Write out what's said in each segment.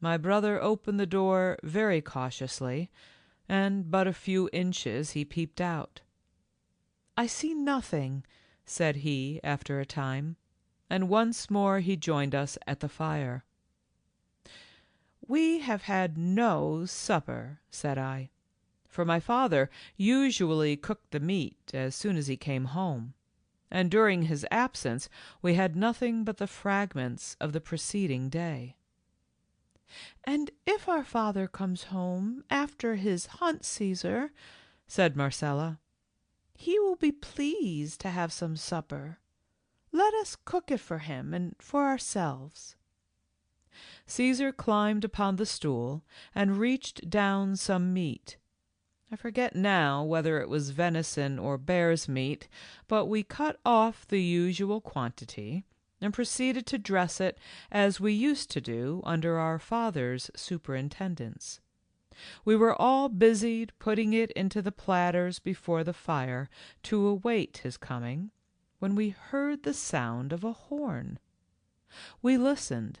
My brother opened the door very cautiously, and but a few inches he peeped out. "I see nothing," said he after a time, and once more he joined us at the fire. "We have had no supper," said I, for my father usually cooked the meat as soon as he came home, and during his absence we had nothing but the fragments of the preceding day. "And if our father comes home after his hunt, Caesar," said Marcella, "he will be pleased to have some supper. Let us cook it for him and for ourselves." Caesar climbed upon the stool and reached down some meat. I forget now whether it was venison or bear's meat, but we cut off the usual quantity and proceeded to dress it as we used to do under our father's superintendence. We were all busied putting it into the platters before the fire to await his coming, when we heard the sound of a horn. We listened.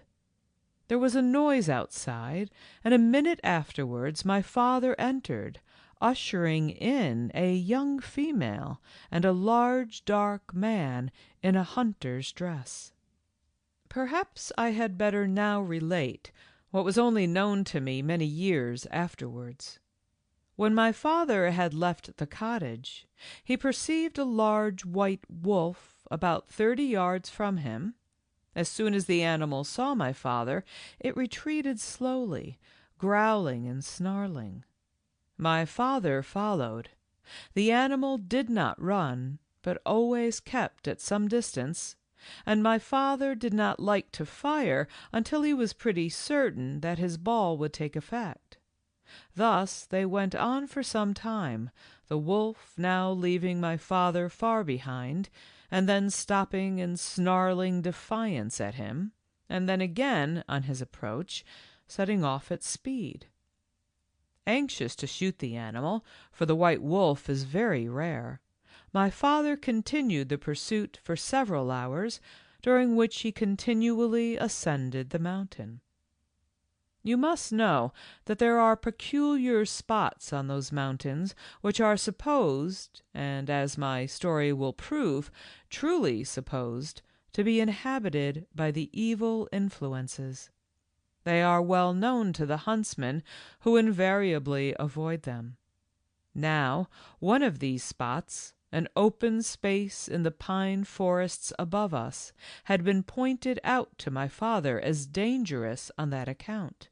There was a noise outside, and a minute afterwards my father entered, ushering in a young female and a large dark man in a hunter's dress. Perhaps I had better now relate what was only known to me many years afterwards. When my father had left the cottage, he perceived a large white wolf about 30 yards from him. As soon as the animal saw my father, it retreated slowly, growling and snarling. My father followed. The animal did not run, but always kept at some distance, and my father did not like to fire until he was pretty certain that his ball would take effect. Thus they went on for some time, the wolf now leaving my father far behind, and then stopping and snarling defiance at him, and then again, on his approach, setting off at speed. Anxious to shoot the animal, for the white wolf is very rare, my father continued the pursuit for several hours, during which he continually ascended the mountain. You must know that there are peculiar spots on those mountains which are supposed, and as my story will prove, truly supposed, to be inhabited by the evil influences. They are well known to the huntsmen, who invariably avoid them. Now, one of these spots, an open space in the pine forests above us, had been pointed out to my father as dangerous on that account.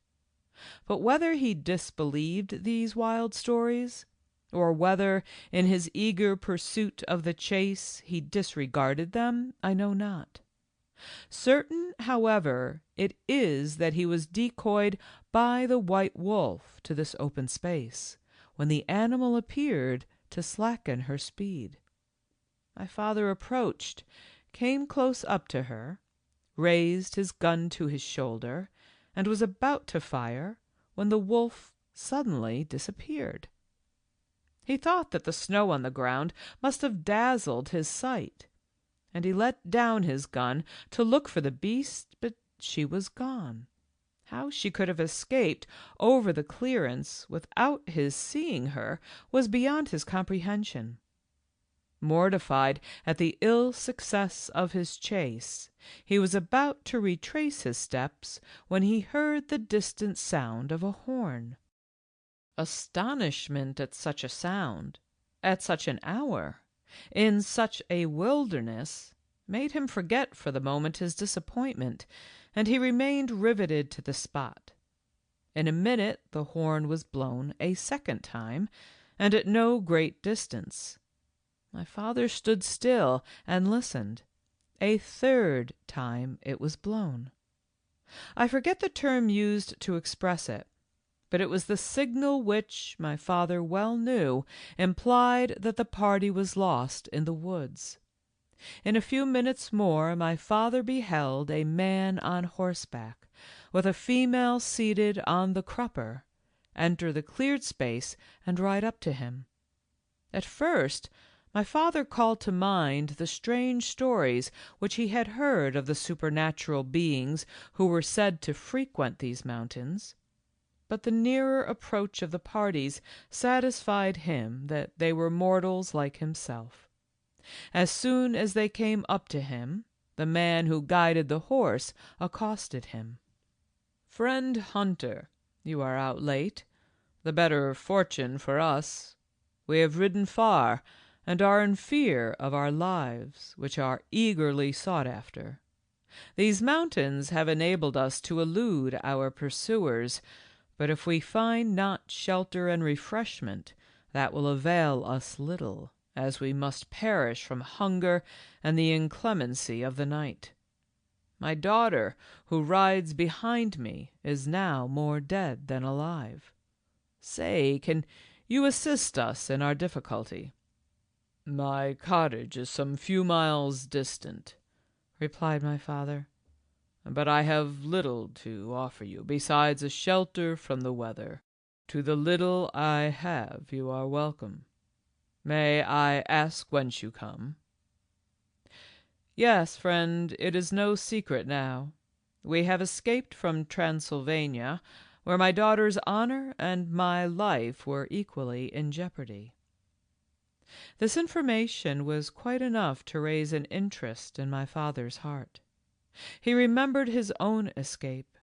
But whether he disbelieved these wild stories, or whether in his eager pursuit of the chase he disregarded them, I know not. Certain, however, it is that he was decoyed by the white wolf to this open space, when the animal appeared to slacken her speed. My father approached, came close up to her, raised his gun to his shoulder, and was about to fire when the wolf suddenly disappeared. He thought that the snow on the ground must have dazzled his sight, and he let down his gun to look for the beast, but she was gone. How she could have escaped over the clearance without his seeing her was beyond his comprehension. Mortified at the ill success of his chase, he was about to retrace his steps when he heard the distant sound of a horn. Astonishment at such a sound, at such an hour, in such a wilderness, made him forget for the moment his disappointment, and he remained riveted to the spot. In a minute the horn was blown a second time, and at no great distance. My father stood still and listened. A third time it was blown. I forget the term used to express it, but it was the signal which, my father well knew, implied that the party was lost in the woods. In a few minutes more my father beheld a man on horseback, with a female seated on the crupper, enter the cleared space and ride up to him. At first My father called to mind the strange stories which he had heard of the supernatural beings who were said to frequent these mountains, but the nearer approach of the parties satisfied him that they were mortals like himself. As soon as they came up to him, the man who guided the horse accosted him. "Friend hunter, you are out late, the better fortune for us. We have ridden far, and are in fear of our lives, which are eagerly sought after. These mountains have enabled us to elude our pursuers, but if we find not shelter and refreshment, that will avail us little, as we must perish from hunger and the inclemency of the night. My daughter, who rides behind me, is now more dead than alive. Say, can you assist us in our difficulty?" "My cottage is some few miles distant," replied my father, "but I have little to offer you besides a shelter from the weather. To the little I have you are welcome. May I ask whence you come?" "Yes, friend, it is no secret now. We have escaped from Transylvania, where my daughter's honor and my life were equally in jeopardy." This information was quite enough to raise an interest in my father's heart. He remembered his own escape,